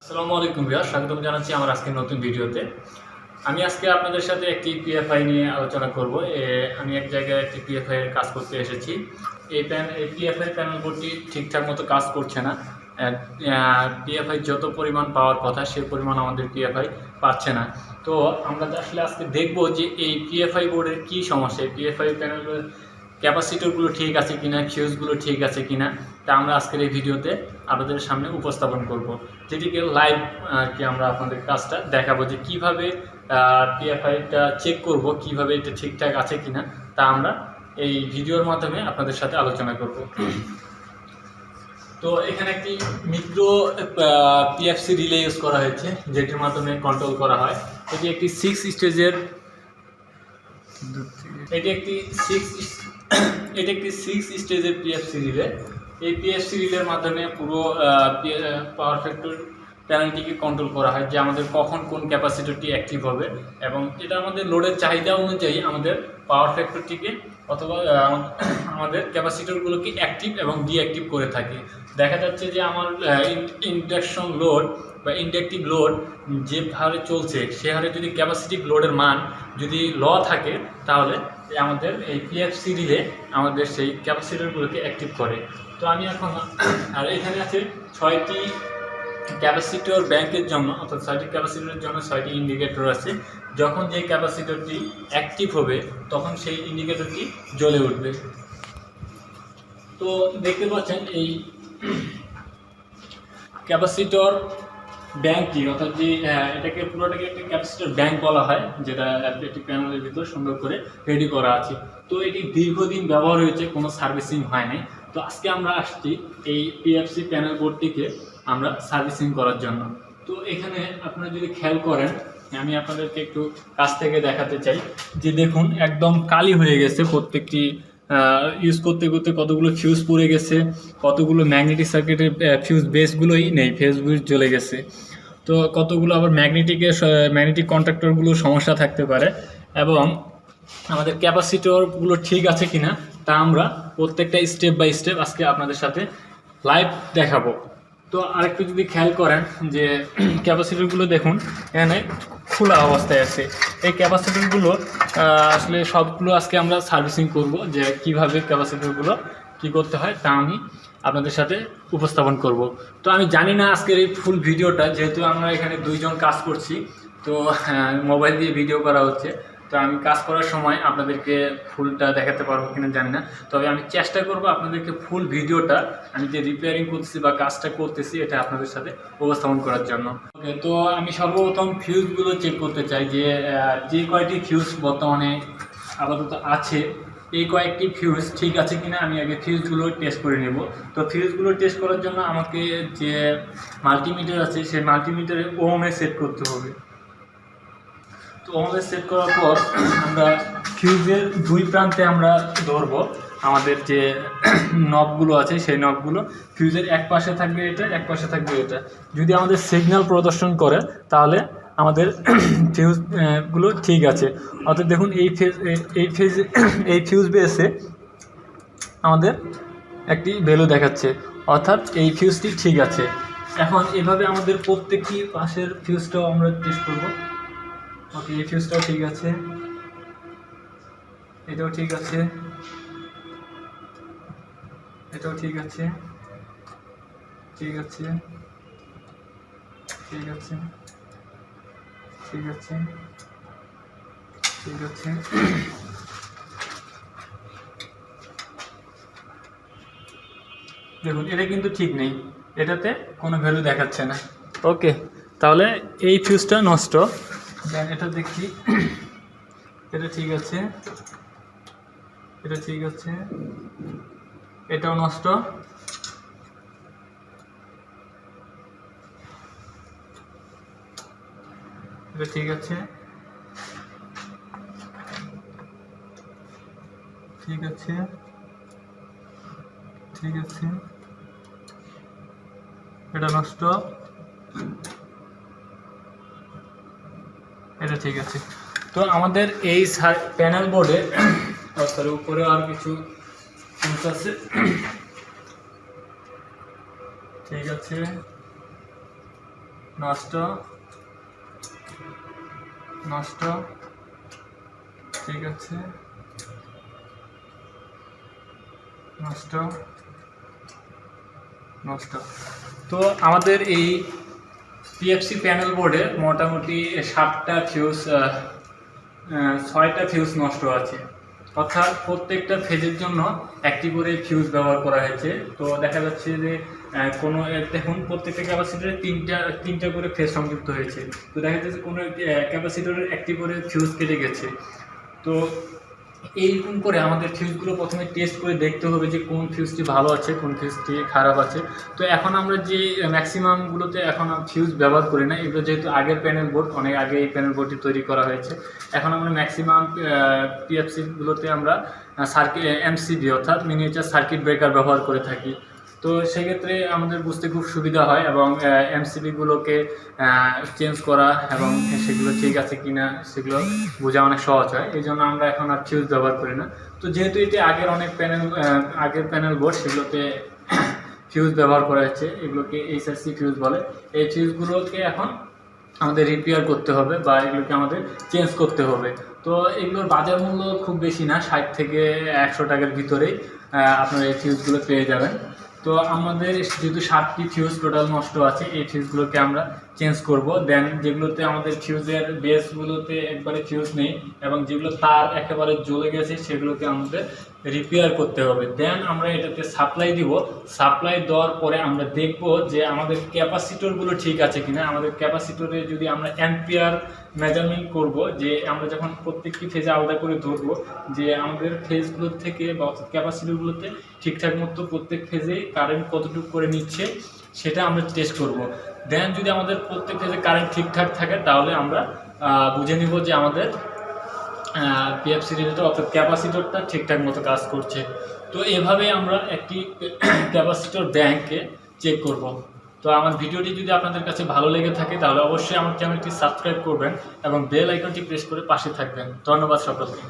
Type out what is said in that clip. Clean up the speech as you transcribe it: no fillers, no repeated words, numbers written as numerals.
আসসালামু আলাইকুম ভিউয়ার, স্বাগতম জানাচ্ছি আমার আজকের নতুন ভিডিওতে। আমি আজকে আপনাদের সাথে একটি পিএফআই নিয়ে আলোচনা করব। আমি এক জায়গায় একটি পিএফআই এর কাজ করতে এসেছি। এই পিএফআই প্যানেল বোর্ডটি ঠিকঠাক মতো কাজ করছে না। পিএফআই যত পরিমাণ পাওয়ার কথা সেই পরিমাণ আমাদের পিএফআই পাচ্ছে না। তো আমরা আসলে আজকে দেখব যে এই পিএফআই বোর্ডের কী সমস্যা, পিএফআই প্যানেলের ক্যাপাসিটরগুলো ঠিক আছে কিনা, ফিউজগুলো ঠিক আছে কিনা, তা আমরা আজকের এই ভিডিওতে আপনাদের সামনে উপস্থাপন করব, যেটিকে লাইভ আর কি আমরা আপনাদের কাজটা দেখাবো যে কীভাবে পিএফআইটা চেক করব, কিভাবে এটা ঠিকঠাক আছে কিনা, তা আমরা এই ভিডিওর মাধ্যমে আপনাদের সাথে আলোচনা করব। তো এখানে একটি মিক্রো পিএফসি রিলে ইউজ করা হয়েছে, যেটির মাধ্যমে কন্ট্রোল করা হয়। এটি একটি সিক্স স্টেজের পিএফসি রিলে। এই পিএফসি রিলের মাধ্যমে পুরো পাওয়ার ফ্যাক্টর প্যানেলটিকে কন্ট্রোল করা হয়, যে আমাদের কখন কোন ক্যাপাসিটরটি অ্যাক্টিভ হবে, এবং এটা আমাদের লোডের চাহিদা অনুযায়ী আমাদের পাওয়ার ফ্যাক্টরটিকে অথবা আমাদের ক্যাপাসিটরগুলোকে অ্যাক্টিভ এবং ডিঅ্যাক্টিভ করে থাকে। দেখা যাচ্ছে যে আমার ইন্ডাকশন লোড বা ইন্ডাকটিভ লোড যে হারে চলছে, সে হারে যদি ক্যাপাসিটিভ লোডের মান যদি ল থাকে, তাহলে আমাদের এই পিএফসি রিলে আমাদের সেই ক্যাপাসিটরগুলোকে অ্যাক্টিভ করে। তো আমি এখন আর এখানে আছে 6টি ক্যাপাসিটর ব্যাংকের জন্য, অর্থাৎ 6টি ক্যাপাসিটরের জন্য 6টি ইন্ডিকেটর আছে। যখন যে ক্যাপাসিটরটি অ্যাক্টিভ হবে তখন সেই ইন্ডিকেটরটি জ্বলে উঠবে। তো দেখতে পাচ্ছেন এই ক্যাপাসিটর ব্যাংকটি, অর্থাৎ যে এটাকে পুরোটাকে একটা ক্যাপাসিটর ব্যাংক বলা হয়, যেটা একটি প্যানেলের ভিতর সুন্দর করে রেডি করা আছে। তো এটি দীর্ঘদিন ব্যবহার হয়েছে, কোনো সার্ভিসিং হয় নাই। তো আজকে আমরা আসছি এই পিএফসি প্যানেল বোর্ডটিকে আমরা সার্ভিসিং করার জন্য। তো এখানে আপনারা যদি খেয়াল করেন, আমি আপনাদেরকে একটু কাছ থেকে দেখাতে চাই যে দেখুন একদম কালি হয়ে গেছে। প্রত্যেকটি ইউজ করতে করতে কতগুলো ফিউজ পড়ে গেছে, কতগুলো ম্যাগনেটিক সার্কিটের ফিউজ বেসগুলোই নেই, ফিউজ জ্বলে গেছে। তো কতগুলো আবার ম্যাগনেটিক কন্ট্রাক্টরগুলো সমস্যা থাকতে পারে, এবং আমাদের ক্যাপাসিটরগুলো ঠিক আছে কিনা তা আমরা প্রত্যেকটা স্টেপ বাই স্টেপ আজকে আপনাদের সাথে লাইভ দেখাবো। তো আরেকটু যদি খেয়াল করেন যে ক্যাপাসিটরগুলো দেখুন এখানে খোলা অবস্থায় আছে। এই ক্যাপাসিটরগুলো আসলে সবগুলো আজকে আমরা সার্ভিসিং করব, যে কিভাবে ক্যাপাসিটরগুলো কি করতে হয় তা আমি আপনাদের সাথে উপস্থাপন করব। তো আমি জানি না আজকের এই ফুল ভিডিওটা, যেহেতু আমরা এখানে দুইজন কাজ করছি, তো মোবাইল দিয়ে ভিডিও করা হচ্ছে, তো আমি কাজ করার সময় আপনাদেরকে ফুলটা দেখাতে পারবো কিনা জানি না। তবে আমি চেষ্টা করব আপনাদেরকে ফুল ভিডিওটা, আমি যে রিপেয়ারিং করতেছি বা কাজটা করতেছি, এটা আপনাদের সাথে উপস্থাপন করার জন্য। তো আমি সর্বপ্রথম ফিউজগুলো চেক করতে চাই, যে কয়টি ফিউজ বর্তমানে আপাতত আছে, এই কয়েকটি ফিউজ ঠিক আছে কিনা আমি আগে ফিউজগুলো টেস্ট করে নেব। তো ফিউজগুলো টেস্ট করার জন্য আমাকে যে মাল্টিমিটার আছে, সেই মাল্টিমিটারে ওহমে সেট করতে হবে। তো ওহমে সেট করার পর আমরা ফিউজের দুই প্রান্তে আমরা ধরবো আমাদের যে নবগুলো আছে, সেই নবগুলো ফিউজের এক পাশে থাকবে এটা, এক পাশে থাকবে এটা। যদি আমাদের সিগন্যাল প্রদর্শন করে তাহলে আমাদের ফিউজগুলো ঠিক আছে। অর্থাৎ দেখুন এই ফিউজ বেসে আমাদের একটি ভ্যালু দেখাচ্ছে, অর্থাৎ এই ফিউজটি ঠিক আছে। এখন এভাবে আমাদের প্রত্যেকটি পাশের ফিউজটাও আমরা টেস্ট করব। ওকে, এই ফিউজটাও ঠিক আছে, এটাও ঠিক আছে, এটাও ঠিক আছে, ঠিক আছে, ঠিক আছে, ঠিক আছে, ঠিক আছে। দেখুন এটা কিন্তু ঠিক নেই, এটাতে কোনো ভ্যালু দেখাচ্ছে না। ওকে, তাহলে এই ফিউজটা নষ্ট। দেন এটা দেখি, এটা ঠিক আছে, এটা ঠিক আছে, এটাও নষ্ট, এটা ঠিক আছে, ঠিক আছে, ঠিক আছে, এটা নষ্ট, এটা ঠিক আছে। তো আমাদের এই প্যানেল বোর্ডে উপরে আর কিছু আছে, ঠিক আছে, নষ্ট নষ্ট ঠিক আছে, নষ্ট নষ্ট। তো আমাদের এই পিএফসি প্যানেল বোর্ডে মোটামুটি 7টা ফিউজ 6টা ফিউজ নষ্ট আছে, অর্থাৎ প্রত্যেকটা ফেজের জন্য একটি করে ফিউজ ব্যবহার করা হয়েছে। তো দেখা যাচ্ছে যে কোনো দেখুন প্রত্যেকটা ক্যাপাসিটরে তিনটা করে ফেজ সংযুক্ত হয়েছে। তো দেখা যাচ্ছে কোনো ক্যাপাসিটরের একটি করে ফিউজ কেটে গেছে। তো এইরকম করে আমাদের ফিউজগুলো প্রথমে টেস্ট করে দেখতে হবে যে কোন ফিউজটি ভালো আছে, কোন ফিউজটি খারাপ আছে। তো এখন আমরা যে ম্যাক্সিমামগুলোতে এখন ফিউজ ব্যবহার করি না, এগুলো যেহেতু আগের প্যানেল বোর্ড, অনেক আগে এই প্যানেল বোর্ডটি তৈরি করা হয়েছে। এখন আমরা ম্যাক্সিমাম পিএফসিগুলোতে আমরা সার্কিট এমসিবি অর্থাৎ মিনিয়েচার সার্কিট ব্রেকার ব্যবহার করে থাকি। তো সেক্ষেত্রে আমাদের বুঝতে খুব সুবিধা হয় এবং এমসিবিগুলোকে চেঞ্জ করা এবং সেগুলো ঠিক আছে কিনা সেগুলো বোঝা অনেক সহজ হয়। এই জন্য আমরা এখন আর ফিউজ ব্যবহার করি না। তো যেহেতু এটি আগের প্যানেল বোর্ড, সেগুলোতে ফিউজ ব্যবহার করা হচ্ছে, এগুলোকে এইচআরসি ফিউজ বলে। এই ফিউজগুলোকে এখন আমাদের রিপেয়ার করতে হবে বা এগুলোকে আমাদের চেঞ্জ করতে হবে। তো এগুলোর বাজার মূল্য খুব বেশি না, 60 থেকে 100 টাকার ভিতরেই আপনারা এই ফিউজগুলো পেয়ে যাবেন। তো আমাদের যেহেতু 7টি ফিউজ টোটাল নষ্ট আছে, এই ফিউজগুলোকে আমরা চেঞ্জ করব। দেন যেগুলোতে আমাদের ফিউজের বেসগুলোতে একবারে ফিউজ নেই এবং যেগুলো তার একেবারে জ্বলে গেছে সেগুলোকে আমাদের রিপেয়ার করতে হবে। দেন আমরা এটাতে সাপ্লাই দিব। সাপ্লাই দেওয়ার পরে আমরা দেখব যে আমাদের ক্যাপাসিটরগুলো ঠিক আছে কিনা। আমাদের ক্যাপাসিটরে যদি আমরা অ্যাম্পিয়ার মেজারমেন্ট করব, যে আমরা যখন প্রত্যেকটি ফেজে আলাদা করে ধরবো যে আমাদের ফেজগুলোর থেকে বা ক্যাপাসিটরগুলোতে ঠিকঠাক মতো প্রত্যেক ফেজে কারেন্ট কতটুকু করে নিচ্ছে সেটা আমরা টেস্ট করব। দেন যদি আমাদের প্রত্যেক ফেজে কারেন্ট ঠিকঠাক থাকে তাহলে আমরা বুঝে নিব যে আমাদের পিএফসি রিলেটেড অর্থাৎ ক্যাপাসিটরটা ঠিকঠাক মতো কাজ করছে। তো এভাবে আমরা একটি ক্যাপাসিটর ব্যাংকে চেক করব। তো আমার ভিডিওটি যদি আপনাদের কাছে ভালো লেগে থাকে তাহলে অবশ্যই আমার চ্যানেলটি সাবস্ক্রাইব করবেন এবং বেল আইকনটি প্রেস করে পাশে থাকবেন। ধন্যবাদ সকলকে।